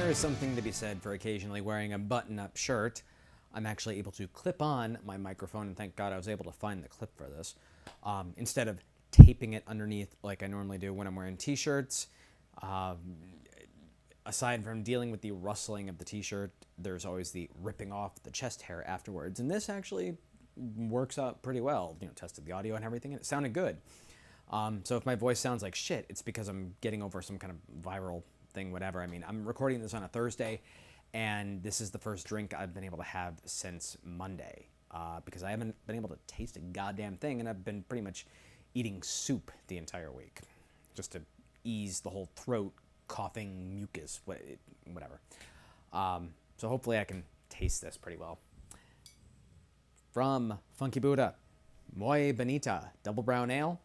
there is something to be said for occasionally wearing a button-up shirt. I'm actually able to clip on my microphone, and thank God I was able to find the clip for this, instead of taping it underneath like I normally do when I'm wearing t-shirts. Aside from dealing with the rustling of the t-shirt, there's always the ripping off the chest hair afterwards, and this actually works out pretty well. Tested the audio and everything, and it sounded good. So if my voice sounds like shit, it's because I'm getting over some kind of viral thing, whatever. I mean, I'm recording this on a Thursday, and this is the first drink I've been able to have since Monday, because I haven't been able to taste a goddamn thing, and I've been pretty much eating soup the entire week, just to ease the whole throat, coughing, mucus, whatever. So hopefully I can taste this pretty well. From Funky Buddha, Muy Bonita, double brown ale.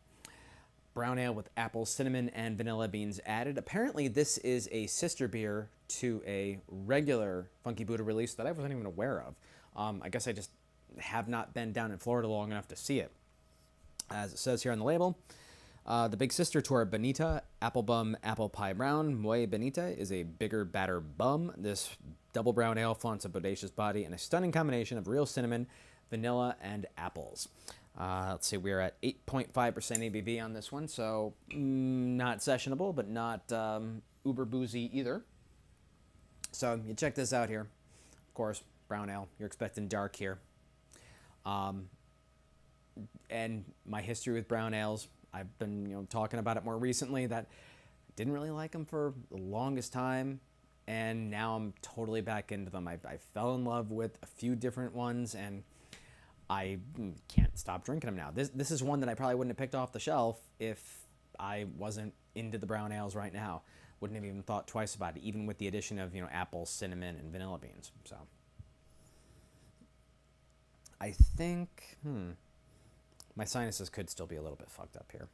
Brown ale with apple, cinnamon, and vanilla beans added. Apparently, this is a sister beer to a regular Funky Buddha release that I wasn't even aware of. I guess I just have not been down in Florida long enough to see it. As it says here on the label, the big sister to our Bonita, Apple Bum Apple Pie Brown, Muy Bonita is a bigger, badder bum. This double brown ale flaunts a bodacious body and a stunning combination of real cinnamon, vanilla, and apples. Let's see, we're at 8.5% ABV on this one, so not sessionable, but not uber boozy either. So you check this out here. Of course, brown ale. You're expecting dark here. And my history with brown ales, I've been talking about it more recently, that I didn't really like them for the longest time, and now I'm totally back into them. I fell in love with a few different ones, and I can't stop drinking them now. This is one that I probably wouldn't have picked off the shelf if I wasn't into the brown ales right now. Wouldn't have even thought twice about it, even with the addition of apple, cinnamon, and vanilla beans. So I think my sinuses could still be a little bit fucked up here,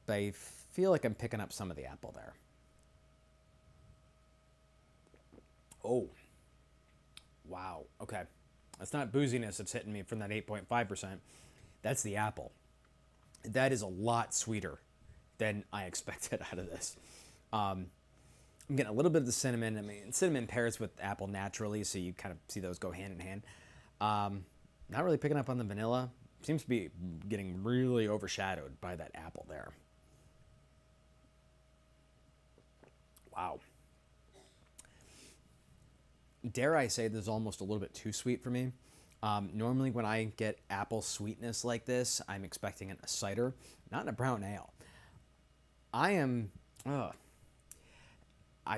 but I feel like I'm picking up some of the apple there. Oh, wow. Okay. That's not booziness that's hitting me from that 8.5%. That's the apple. That is a lot sweeter than I expected out of this. I'm getting a little bit of the cinnamon. I mean, cinnamon pairs with apple naturally, so you kind of see those go hand in hand. Not really picking up on the vanilla. Seems to be getting really overshadowed by that apple there. Wow. Dare I say this is almost a little bit too sweet for me. Normally when I get apple sweetness like this, I'm expecting a cider, not in a brown ale. I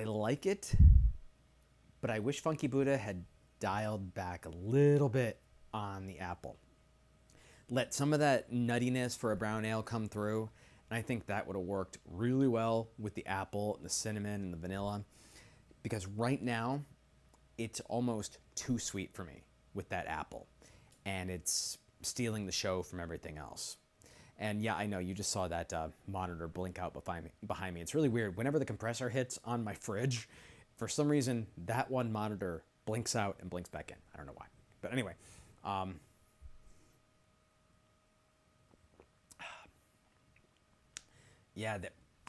like it, but I wish Funky Buddha had dialed back a little bit on the apple. Let some of that nuttiness for a brown ale come through, and I think that would have worked really well with the apple, and the cinnamon, and the vanilla, because right now, it's almost too sweet for me with that apple, and it's stealing the show from everything else. And yeah, I know you just saw that monitor blink out behind me. It's really weird. Whenever the compressor hits on my fridge, for some reason, that one monitor blinks out and blinks back in. I don't know why. But anyway, yeah,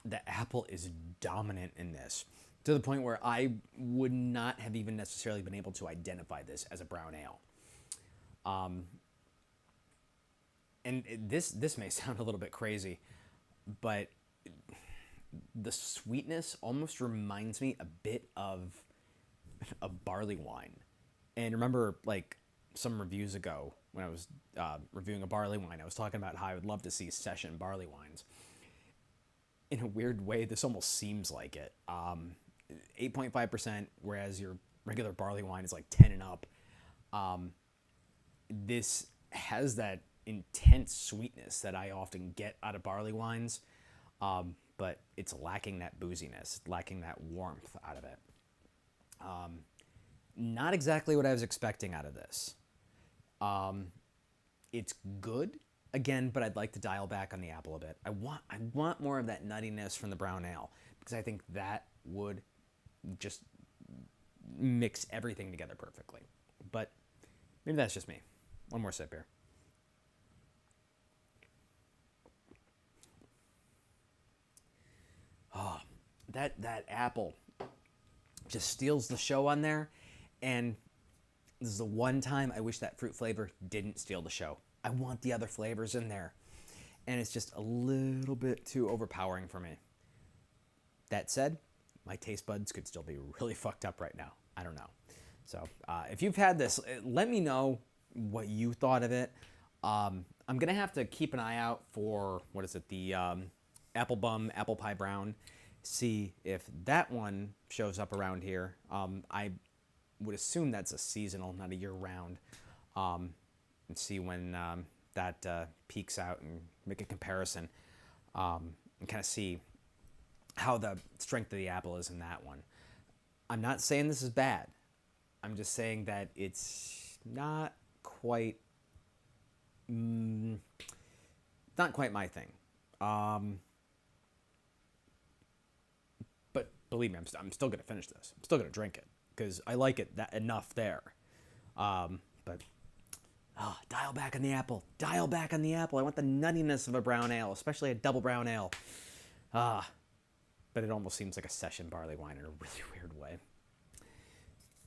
the apple is dominant in this, to the point where I would not have even necessarily been able to identify this as a brown ale. And this may sound a little bit crazy, but the sweetness almost reminds me a bit of a barley wine. And remember, like, some reviews ago when I was reviewing a barley wine, I was talking about how I would love to see session barley wines. In a weird way, this almost seems like it. 8.5%, whereas your regular barley wine is like 10 and up. This has that intense sweetness that I often get out of barley wines, but it's lacking that booziness, lacking that warmth out of it. Not exactly what I was expecting out of this. It's good, again, but I'd like to dial back on the apple a bit. I want more of that nuttiness from the brown ale, because I think that would just mix everything together perfectly. But maybe that's just me. One more sip here. Oh, that apple just steals the show on there. And this is the one time I wish that fruit flavor didn't steal the show. I want the other flavors in there. And it's just a little bit too overpowering for me. That said, my taste buds could still be really fucked up right now. I don't know. So if you've had this, let me know what you thought of it. I'm going to have to keep an eye out for, the apple bum, apple pie brown. See if that one shows up around here. I would assume that's a seasonal, not a year-round. And see when that peaks out and make a comparison. And kind of see how the strength of the apple is in that one. I'm not saying this is bad. I'm just saying that it's not quite my thing. But believe me, I'm still going to finish this. I'm still going to drink it because I like it that enough there. But dial back on the apple. Dial back on the apple. I want the nuttiness of a brown ale, especially a double brown ale. But it almost seems like a session barley wine in a really weird way.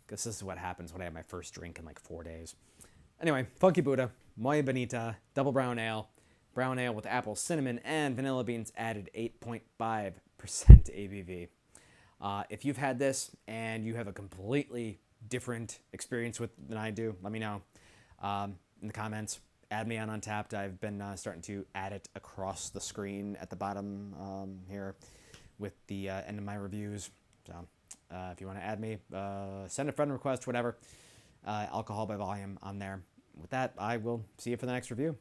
Because this is what happens when I have my first drink in like 4 days. Anyway, Funky Buddha, Muy Bonita, double brown ale with apple, cinnamon, and vanilla beans added, 8.5% ABV. If you've had this and you have a completely different experience with than I do, let me know in the comments. Add me on Untapped. I've been starting to add it across the screen at the bottom here with the end of my reviews. So if you want to add me, send a friend request, whatever. Alcohol by volume on there. With that, I will see you for the next review.